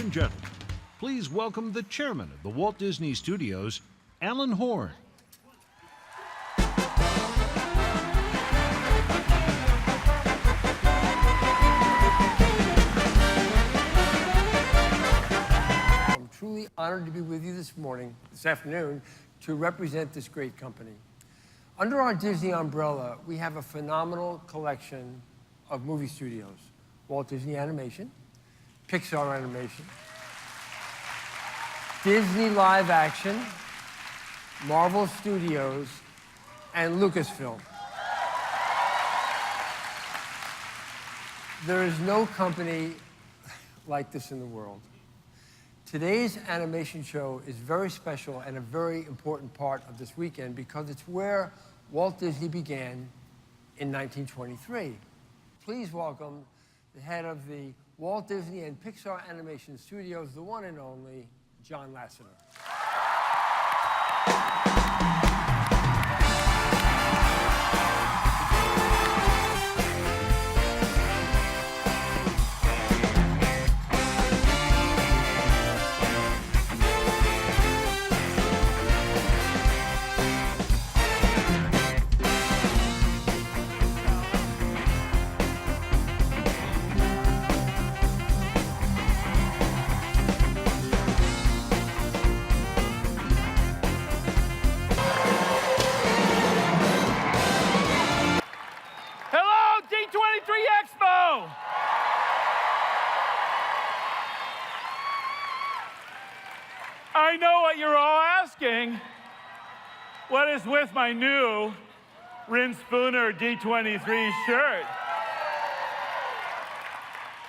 and gentlemen, please welcome the chairman of the Walt Disney Studios, Alan Horn. I'm truly honored to be with you this afternoon, to represent this great company. Under our Disney umbrella, we have a phenomenal collection of movie studios. Walt Disney Animation, Pixar Animation, Disney Live Action, Marvel Studios, and Lucasfilm. There is no company like this in the world. Today's animation show is very special and a very important part of this weekend because it's where Walt Disney began in 1923. Please welcome the head of the Walt Disney and Pixar Animation Studios, the one and only John Lasseter. D23 Expo! I know what you're all asking. What is with my new Rin Spooner D23 shirt?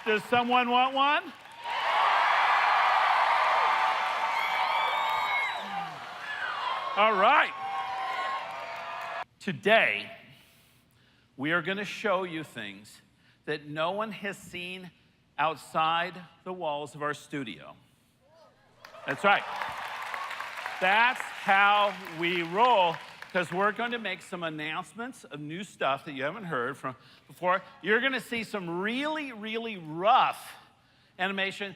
Does someone want one? All right. Today, we are going to show you things that no one has seen outside the walls of our studio. That's right. That's how we roll, because we're going to make some announcements of new stuff that you haven't heard from before. You're going to see some really, really rough animation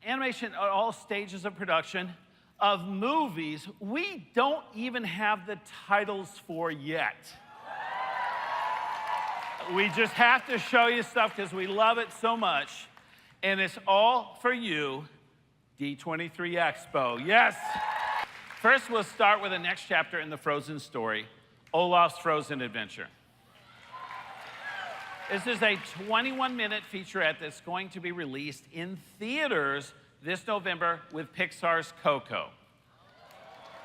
at all stages of production of movies we don't even have the titles for yet. We just have to show you stuff because we love it so much. And it's all for you, D23 Expo. Yes. First, we'll start with the next chapter in the Frozen story, Olaf's Frozen Adventure. This is a 21-minute featurette that's going to be released in theaters this November with Pixar's Coco.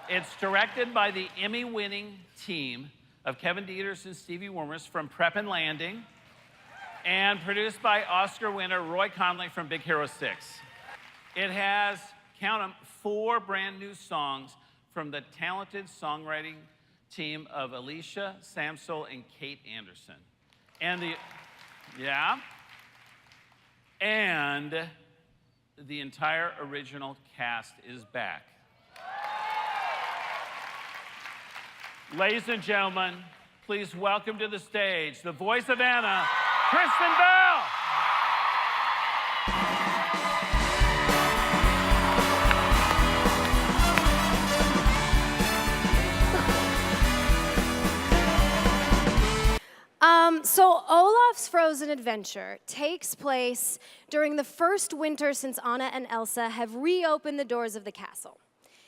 It's directed by the Emmy-winning team of Kevin Dieters and Stevie Wormers from Prep and Landing, and produced by Oscar winner Roy Conley from Big Hero 6. It has, count them, 4 brand new songs from the talented songwriting team of Alicia Samsel and Kate Anderson. And the entire original cast is back. Ladies and gentlemen, please welcome to the stage the voice of Anna, Kristen Bell. So Olaf's Frozen Adventure takes place during the first winter since Anna and Elsa have reopened the doors of the castle.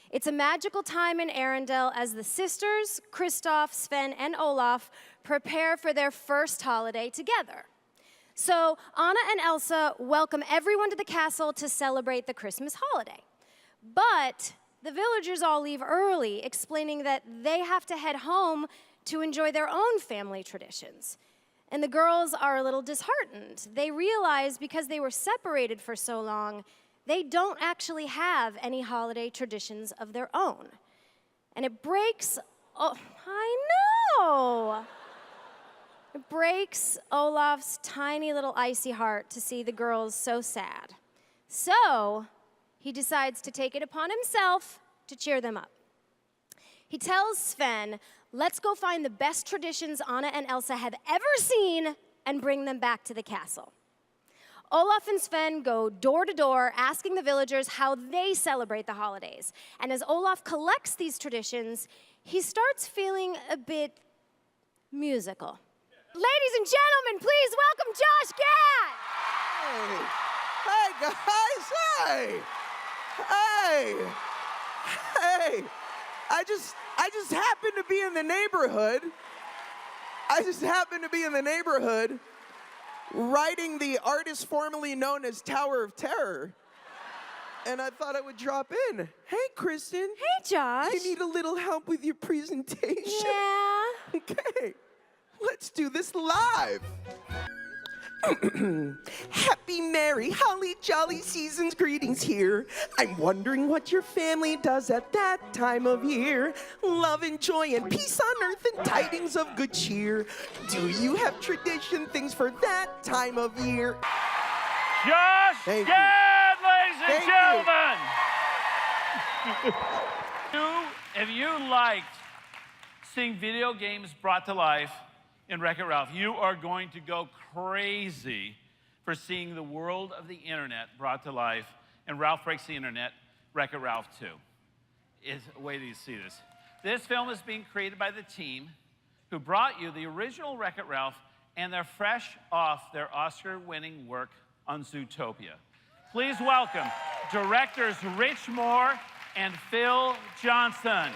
It's a magical time in Arendelle as the sisters, Kristoff, Sven, and Olaf prepare for their first holiday together. So Anna and Elsa welcome everyone to the castle to celebrate the Christmas holiday. But the villagers all leave early, explaining that they have to head home to enjoy their own family traditions. And the girls are a little disheartened. They realize because they were separated for so long, they don't actually have any holiday traditions of their own. And it breaks, I know. It breaks Olaf's tiny little icy heart to see the girls so sad. So he decides to take it upon himself to cheer them up. He tells Sven, let's go find the best traditions Anna and Elsa have ever seen and bring them back to the castle. Olaf and Sven go door to door asking the villagers how they celebrate the holidays. And as Olaf collects these traditions, he starts feeling a bit musical. Ladies and gentlemen, please welcome Josh Gad! Hey guys, hey! I just happened to be in the neighborhood. Writing the artist formerly known as Tower of Terror. And I thought I would drop in. Hey, Kristen. Hey, Josh. You need a little help with your presentation? Yeah. Okay, let's do this live. Happy, merry, holly, jolly season's greetings here. I'm wondering what your family does at that time of year. Love and joy and peace on earth and tidings of good cheer. Do you have tradition things for that time of year? Josh Thank Gad, ladies and Thank gentlemen! If you liked seeing video games brought to life in Wreck-It Ralph, you are going to go crazy for seeing the world of the internet brought to life in Ralph Breaks the Internet, Wreck-It Ralph 2. Wait till you see this. This film is being created by the team who brought you the original Wreck-It Ralph, and they're fresh off their Oscar-winning work on Zootopia. Please welcome directors Rich Moore and Phil Johnson.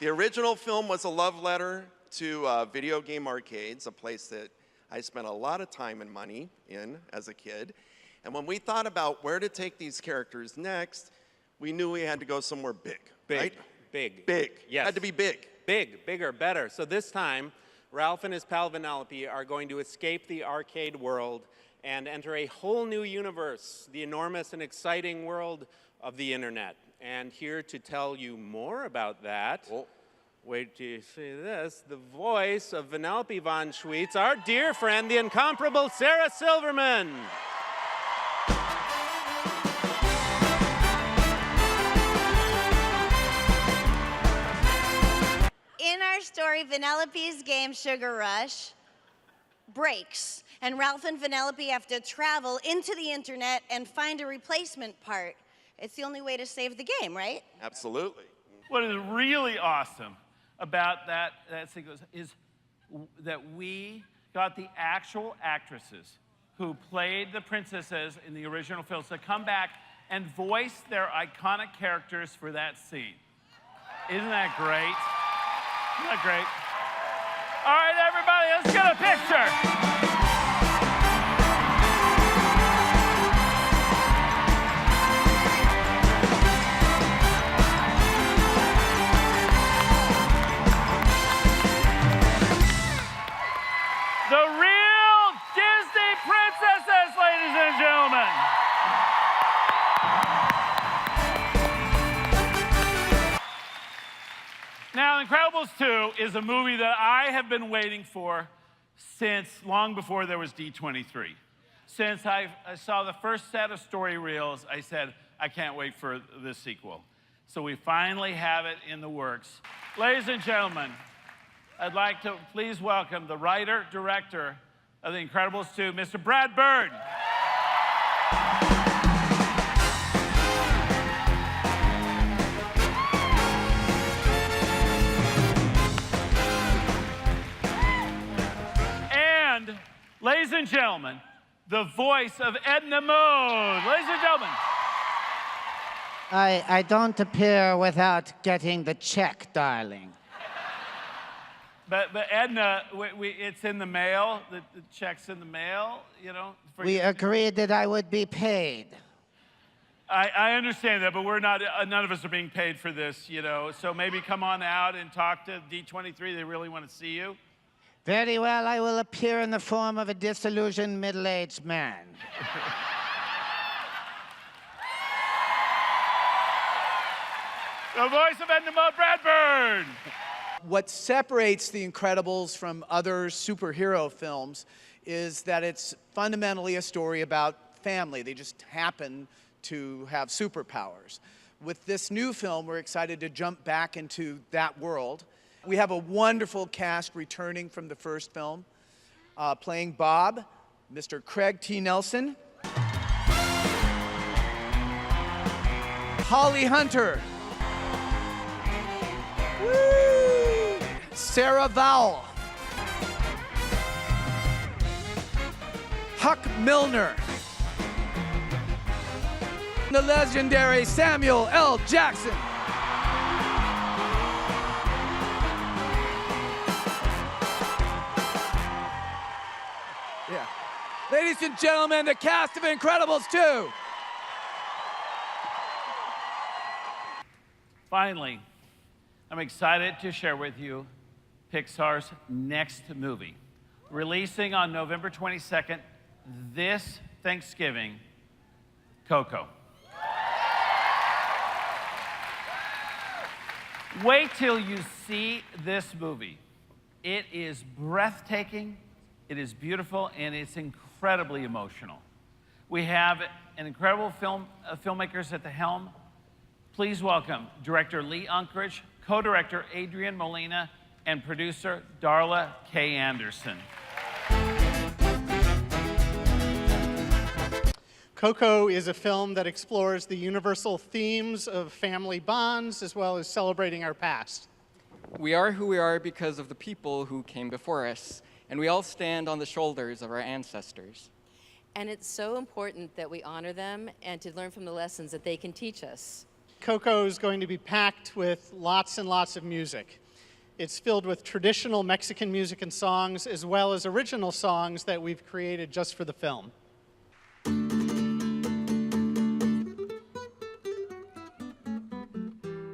The original film was a love letter to video game arcades, a place that I spent a lot of time and money in as a kid. And when we thought about where to take these characters next, we knew we had to go somewhere big. Right? Big. Yes. Had to be big. Big, bigger, better. So this time, Ralph and his pal Vanellope are going to escape the arcade world and enter a whole new universe, the enormous and exciting world of the internet. And here to tell you more about that, wait till you see this, the voice of Vanellope von Schweetz, our dear friend, the incomparable Sarah Silverman. In our story, Vanellope's game Sugar Rush breaks, and Ralph and Vanellope have to travel into the internet and find a replacement part. It's the only way to save the game, right? Absolutely. What is really awesome about that sequence is that we got the actual actresses who played the princesses in the original films to come back and voice their iconic characters for that scene. Isn't that great? Isn't that great? All right, everybody, let's get a picture. The real Disney princesses, ladies and gentlemen. Now, Incredibles 2 is a movie that I have been waiting for since long before there was D23. Since I saw the first set of story reels, I said, I can't wait for this sequel. So we finally have it in the works. Ladies and gentlemen, I'd like to please welcome the writer, director of The Incredibles 2, Mr. Brad Bird. And, ladies and gentlemen, the voice of Edna Mode. Ladies and gentlemen. I don't appear without getting the check, darling. But Edna, it's in the mail. The check's in the mail, you know. We agreed that I would be paid. I understand that, but we're not. None of us are being paid for this, you know. So maybe come on out and talk to D23. They really want to see you. Very well, I will appear in the form of a disillusioned middle-aged man. The voice of Edna Mode, Brad Bird. What separates The Incredibles from other superhero films is that it's fundamentally a story about family. They just happen to have superpowers. With this new film, we're excited to jump back into that world. We have a wonderful cast returning from the first film. Playing Bob, Mr. Craig T. Nelson. Holly Hunter. Woo! Sarah Vowell. Huck Milner. The legendary Samuel L. Jackson. Yeah. Ladies and gentlemen, the cast of Incredibles 2. Finally, I'm excited to share with you Pixar's next movie, releasing on November 22nd, this Thanksgiving, Coco. Wait till you see this movie. It is breathtaking, it is beautiful, and it's incredibly emotional. We have an incredible filmmakers at the helm. Please welcome director Lee Unkrich, co-director Adrian Molina, and producer Darla K. Anderson. Coco is a film that explores the universal themes of family bonds as well as celebrating our past. We are who we are because of the people who came before us, and we all stand on the shoulders of our ancestors. And it's so important that we honor them and to learn from the lessons that they can teach us. Coco is going to be packed with lots and lots of music. It's filled with traditional Mexican music and songs, as well as original songs that we've created just for the film.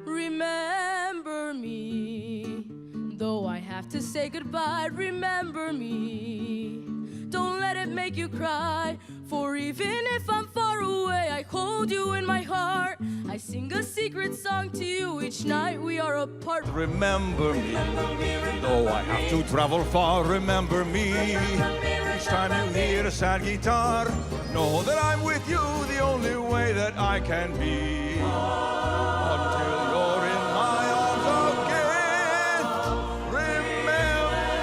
Remember me, though I have to say goodbye. Remember me, don't let it make you cry. For even if I'm far away, I hold you in my heart. I sing a secret song to you each night we are apart. Remember me, though I have to travel far. Remember me, each time you hear a sad guitar. Know that I'm with you the only way that I can be. Until you're in my arms again. Remember me.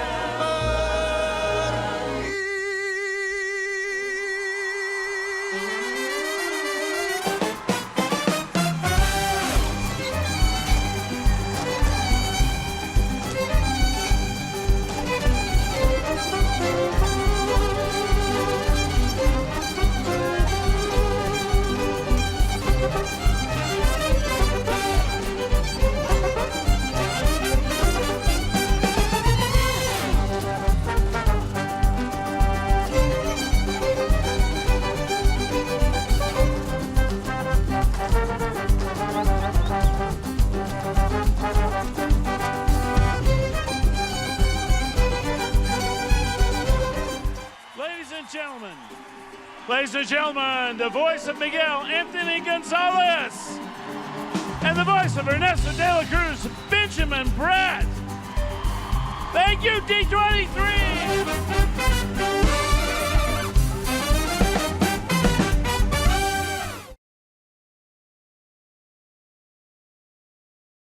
Ladies and gentlemen, the voice of Miguel Anthony Gonzalez and the voice of Ernesto de la Cruz, Benjamin Bratt. Thank you, D23.